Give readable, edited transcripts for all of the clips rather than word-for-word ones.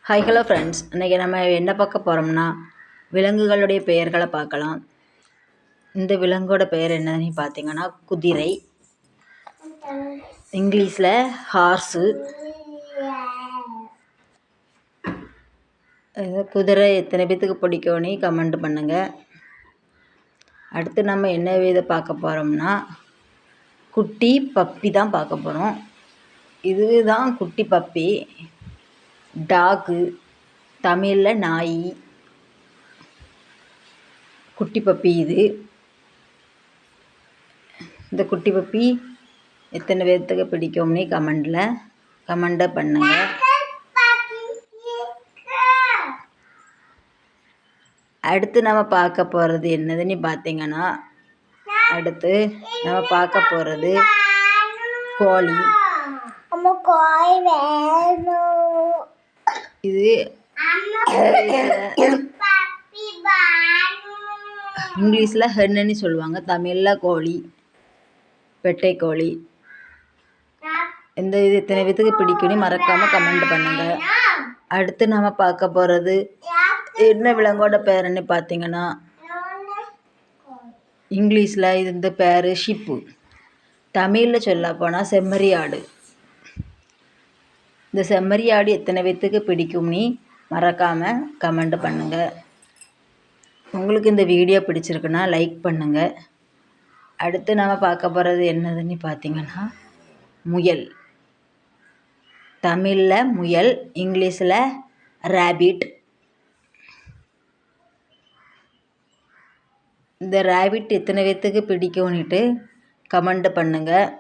Hi hello friends, இன்றைக்கி நம்ம என்ன பார்க்க போகிறோம்னா விலங்குகளுடைய பெயர்களை பார்க்கலாம். இந்த விலங்கோட பெயர் என்னன்னு பார்த்தீங்கன்னா குதிரை, இங்கிலீஷில் ஹார்ஸு. குதிரை எத்தனை பேத்துக்கு பிடிக்கும்னு கமெண்ட் பண்ணுங்கள். அடுத்து நம்ம என்ன இதை பார்க்க போகிறோம்னா குட்டி பப்பி தான் பார்க்க போகிறோம். இதுதான் குட்டி பப்பி, டாகு, தமிழில் நாய். குட்டி பப்பி இது. இந்த குட்டி பப்பி எத்தனை பேர்த்துக்கு பிடிக்கும்னு கமெண்ட்டை பண்ணுங்கள். அடுத்து நம்ம பார்க்க போகிறது என்னதுன்னு பார்த்தீங்கன்னா கோழி. இது இங்கிலீஷில் ஹென்னு சொல்லுவாங்க, தமிழில் கோழி, பெட்டை கோழி. இது எத்தனை பேத்துக்கு பிடிக்கும்னு மறக்காமல் கமெண்ட் பண்ணுங்கள். அடுத்து நம்ம பார்க்க போகிறது என்ன விலங்கோட பேருன்னு பார்த்தீங்கன்னா இங்கிலீஷில் இந்த பேர் ஷிப்பு, தமிழில் சொல்ல போனால் செம்மறி ஆடு. இந்த செம்மறி ஆடு எத்தனை பேத்துக்கு பிடிக்கும்னு மறக்காமல் கமெண்ட் பண்ணுங்கள். உங்களுக்கு இந்த வீடியோ பிடிச்சிருக்குன்னா லைக் பண்ணுங்கள். அடுத்து நம்ம பார்க்க போகிறது என்னதுன்னு பார்த்தீங்கன்னா முயல், தமிழில் முயல், இங்கிலீஷில் ரேபிட். இந்த ரேபிட் எத்தனை பேத்துக்கு பிடிக்கும்னுட்டு கமெண்ட் பண்ணுங்கள்.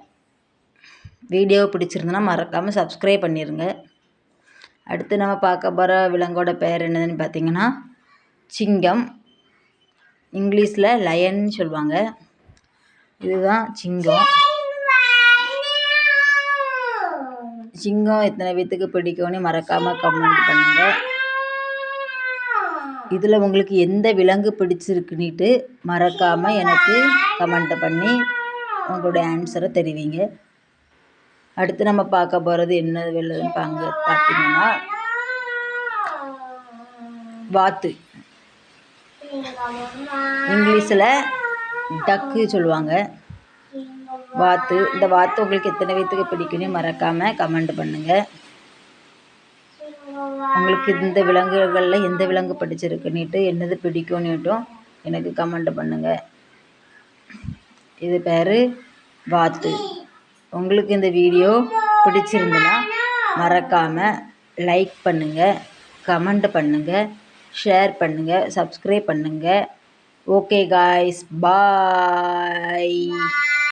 வீடியோ பிடிச்சிருந்தனா மறக்காமல் சப்ஸ்கிரைப் பண்ணிடுங்க. அடுத்து நம்ம பார்க்க போகிற விலங்கோட பெயர் என்னதுன்னு பார்த்தீங்கன்னா சிங்கம், இங்கிலீஷில் லயன் சொல்லுவாங்க. இதுதான் சிங்கம். சிங்கம் எத்தனை பேத்துக்கு பிடிக்கும்னு மறக்காமல் கமெண்ட் பண்ணுங்கள். இதில் உங்களுக்கு எந்த விலங்கு பிடிச்சிருக்குன்னுட்டு மறக்காமல் எனக்கு கமெண்ட் பண்ணி உங்களுடைய ஆன்சரை தெரிவிங்க. அடுத்து நம்ம பார்க்க போகிறது என்ன விலங்குன்னு பார்த்தீங்கன்னா வாத்து, இங்கிலீஷில் டக்கு சொல்லுவாங்க. வாத்து. இந்த வாத்து உங்களுக்கு எத்தனை பேத்துக்கு பிடிக்குன்னு மறக்காமல் கமெண்ட் பண்ணுங்கள். உங்களுக்கு இந்த விலங்குகளில் எந்த விலங்கு பிடிச்சிருக்குன்னுட்டு என்னது பிடிக்கும்னுட்டும் எனக்கு கமெண்ட் பண்ணுங்கள். இது பேர் வாத்து. உங்களுக்கு இந்த வீடியோ பிடிச்சிருந்துன்னா மறக்காமல் லைக் பண்ணுங்கள், கமெண்ட் பண்ணுங்கள், ஷேர் பண்ணுங்கள், சப்ஸ்கிரைப் பண்ணுங்கள். ஓகே காய்ஸ், பாய்.